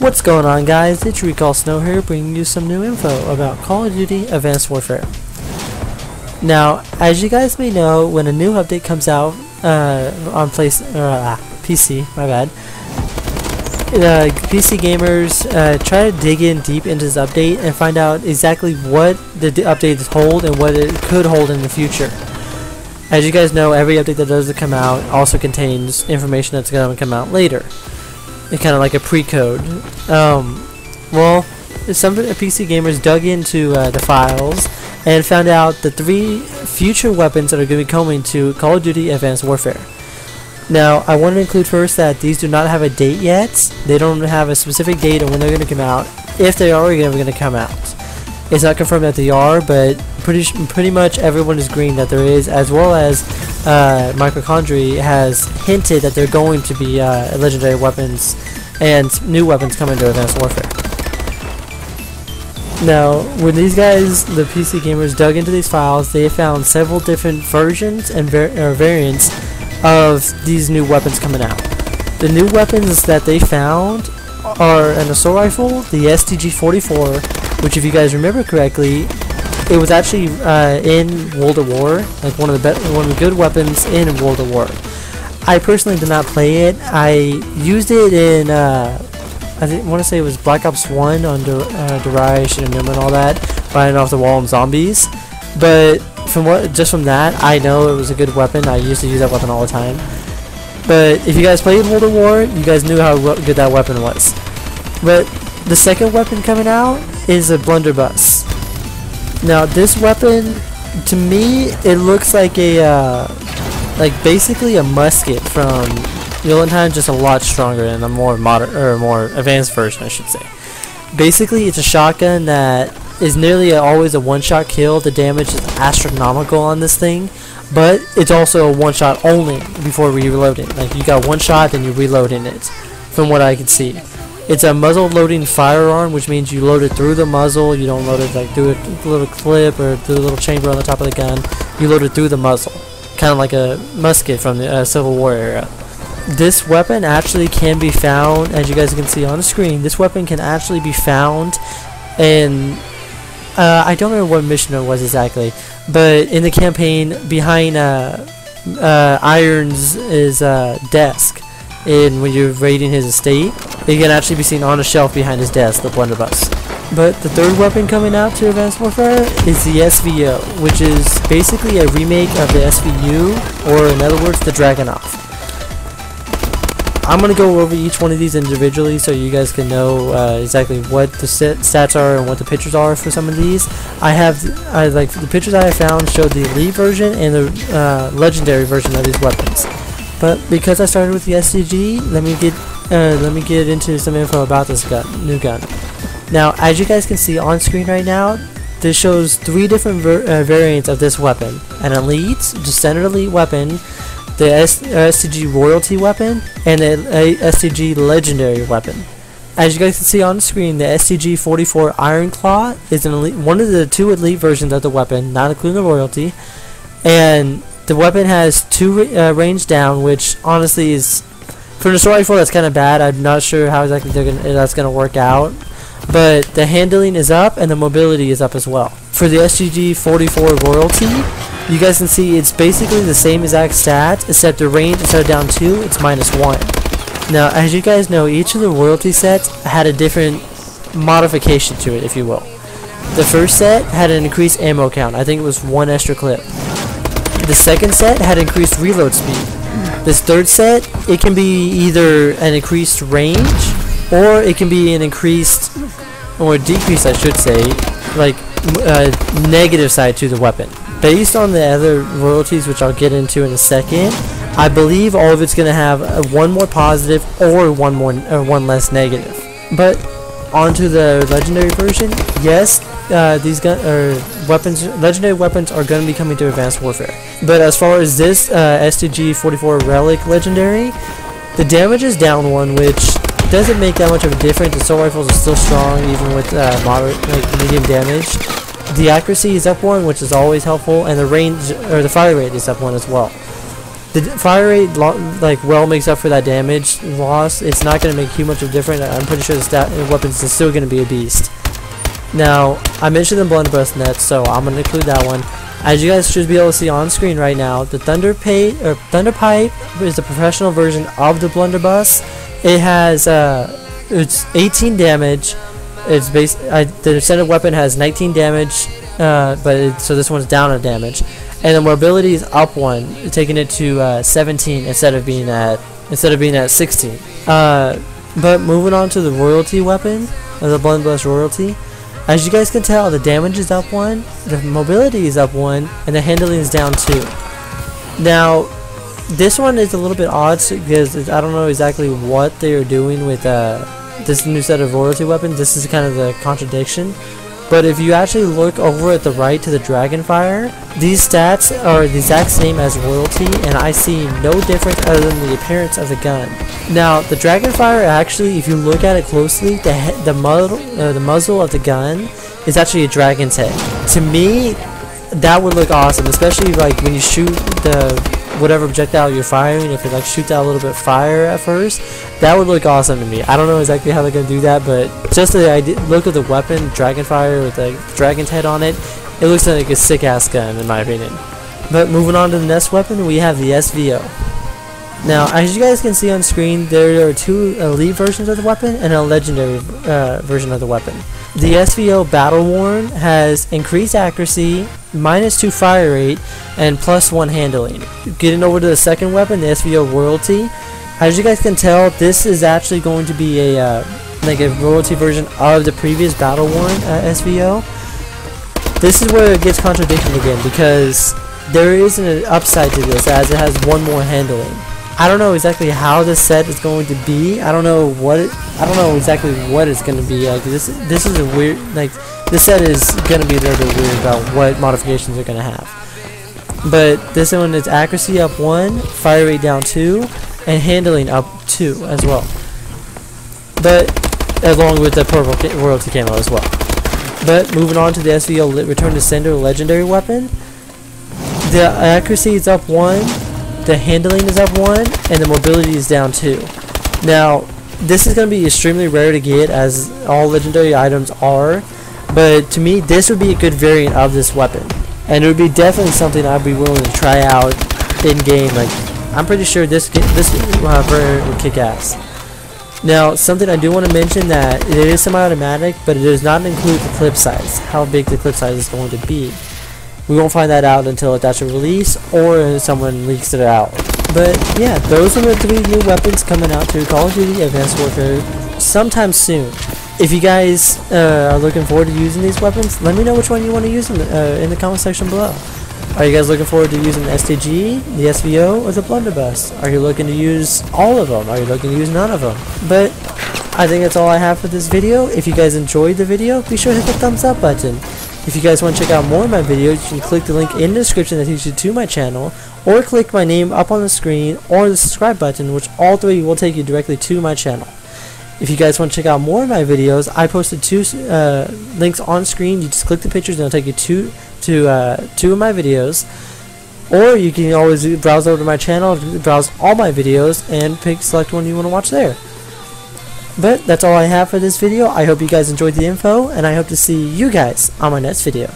What's going on, guys? It's Recall Snow here, bringing you some new info about Call of Duty Advanced Warfare. Now, as you guys may know, when a new update comes out on PC, my bad, PC gamers try to dig in deep into this update and find out exactly what the update hold and what it could hold in the future. As you guys know, every update that does come out also contains information that's going to come out later. It's kind of like a pre-code. Well, some PC gamers dug into the files and found out the 3 future weapons that are going to be coming to Call of Duty Advanced Warfare. Now, I want to include first that these do not have a date yet. They don't have a specific date on when they're going to come out, if they are ever going to come out. It's not confirmed that they are, but pretty much everyone is agreeing that there is, as well as Microchondria has hinted that they're going to be legendary weapons and new weapons coming to Advanced Warfare. Now, when these guys, the PC gamers, dug into these files, they found several different versions and variants of these new weapons coming out. The new weapons that they found are an assault rifle, the STG-44, which, if you guys remember correctly, it was actually in World at War, like one of the good weapons in World at War. I personally did not play it. I used it in I want to say it was Black Ops 1 on Domination and all that, fighting off the wall and zombies. But just from that, I know it was a good weapon. I used to use that weapon all the time. But if you guys played World at War, you guys knew how good that weapon was. But the second weapon coming out is a blunderbuss. Now, this weapon, to me, it looks like a basically a musket from Valentine, just a lot stronger and a more modern or more advanced version, I should say. Basically, it's a shotgun that is nearly always a one-shot kill. The damage is astronomical on this thing, but it's also a one-shot only before reloading. Like, you got one shot, then you reload in it, from what I can see. It's a muzzle loading firearm, which means you load it through the muzzle. You don't load it like through a little clip or through a little chamber on the top of the gun. You load it through the muzzle, kind of like a musket from the Civil War era. This weapon actually can be found, as you guys can see on the screen. This weapon can actually be found in I don't remember what mission it was exactly, but in the campaign behind Irons' desk. When you're raiding his estate, it can actually be seen on a shelf behind his desk, the blunderbuss. But the third weapon coming out to Advanced Warfare is the SVO, which is basically a remake of the SVU, or in other words, the Dragunov. I'm going to go over each one of these individually so you guys can know exactly what the stats are and what the pictures are for some of these. Like the pictures I have found showed the elite version and the legendary version of these weapons. But because I started with the STG, let me get into some info about this new gun. Now, as you guys can see on screen right now, this shows 3 different variants of this weapon: an elite, just standard elite weapon, the STG royalty weapon, and the STG legendary weapon. As you guys can see on the screen, the STG-44 Iron Claw is one of the 2 elite versions of the weapon, not including the royalty, and the weapon has 2 range down, which honestly is, for an assault rifle, that's kind of bad. I'm not sure how exactly that's gonna work out, but the handling is up and the mobility is up as well. For the STG-44 royalty, you guys can see it's basically the same exact stats, except the range, instead of down 2, it's -1. Now, as you guys know, each of the royalty sets had a different modification to it, if you will. The first set had an increased ammo count. I think it was 1 extra clip. The second set had increased reload speed. This third set, it can be either an increased range, or it can be an increased, or decreased I should say, like negative side to the weapon. Based on the other royalties, which I'll get into in a second, I believe all of it's going to have one more positive or one less negative. But onto the legendary version, yes, these legendary weapons are going to be coming to Advanced Warfare. But as far as this STG-44 Relic legendary, the damage is down 1, which doesn't make that much of a difference. The assault rifles are still strong, even with moderate, medium damage. The accuracy is up 1, which is always helpful, and the range, or the fire rate, is up 1 as well. The fire rate like well makes up for that damage loss. It's not going to make too much of a difference. I'm pretty sure the weapons is still going to be a beast. Now, I mentioned the blunderbuss net, so I'm going to include that one. As you guys should be able to see on screen right now, the Thunder Pipe is the professional version of the blunderbuss. It has it's 18 damage. It's the extended weapon has 19 damage, so this one's down a damage, and the mobility is up 1, taking it to 17 instead of being at 16. But moving on to the royalty weapon, or the blunderbuss royalty. As you guys can tell, the damage is up 1, the mobility is up 1, and the handling is down 2. Now, this one is a little bit odd because I don't know exactly what they are doing with this new set of royalty weapons. This is kind of the contradiction. But if you actually look over at the right to the Dragonfire, these stats are the exact same as royalty, and I see no difference other than the appearance of the gun. Now, the Dragonfire actually, if you look at it closely, the muzzle of the gun is actually a dragon's head. To me, that would look awesome, especially like when you shoot the whatever projectile you're firing. If it like shoots out a little bit of fire at first, that would look awesome to me. I don't know exactly how they're gonna do that, but just the look of the weapon, Dragonfire with the dragon's head on it, it looks like a sick ass gun in my opinion. But moving on to the next weapon, we have the SVO. Now, as you guys can see on screen, there are 2 elite versions of the weapon and a legendary version of the weapon. The SVO Battle Worn has increased accuracy, -2 fire rate, and +1 handling. Getting over to the second weapon, the SVO Royalty. As you guys can tell, this is actually going to be a like a royalty version of the previous Battle Worn SVO. This is where it gets contradicting again, because there is an upside to this, as it has 1 more handling. I don't know exactly how this set is going to be. I don't know exactly what it's going to be. Like this is a weird, like this set is going to be a little bit weird about what modifications they're going to have. But this one is accuracy up 1, fire rate down 2, and handling up 2 as well. But along with the purple royalty camo as well. But moving on to the SVO Return to Sender legendary weapon, the accuracy is up 1. The handling is up 1, and the mobility is down 2. Now, this is going to be extremely rare to get, as all legendary items are, but to me, this would be a good variant of this weapon, and it would be definitely something I'd be willing to try out in game. Like, I'm pretty sure this variant would kick ass. Now, something I do want to mention, that it is semi-automatic, but it does not include the clip size, how big the clip size is going to be. We won't find that out until it's actually released, or someone leaks it out. But yeah, those are the 3 new weapons coming out to Call of Duty Advanced Warfare sometime soon. If you guys are looking forward to using these weapons, let me know which one you want to use in the comment section below. Are you guys looking forward to using the STG, the SVO, or the blunderbuss? Are you looking to use all of them? Are you looking to use none of them? But I think that's all I have for this video. If you guys enjoyed the video, be sure to hit the thumbs up button. If you guys want to check out more of my videos, you can click the link in the description that takes you to my channel, or click my name up on the screen, or the subscribe button, which all 3 will take you directly to my channel. If you guys want to check out more of my videos, I posted 2 links on screen. You just click the pictures and it'll take you to 2 of my videos. Or you can always browse over to my channel, browse all my videos, and select one you want to watch there. But that's all I have for this video. I hope you guys enjoyed the info, and I hope to see you guys on my next video.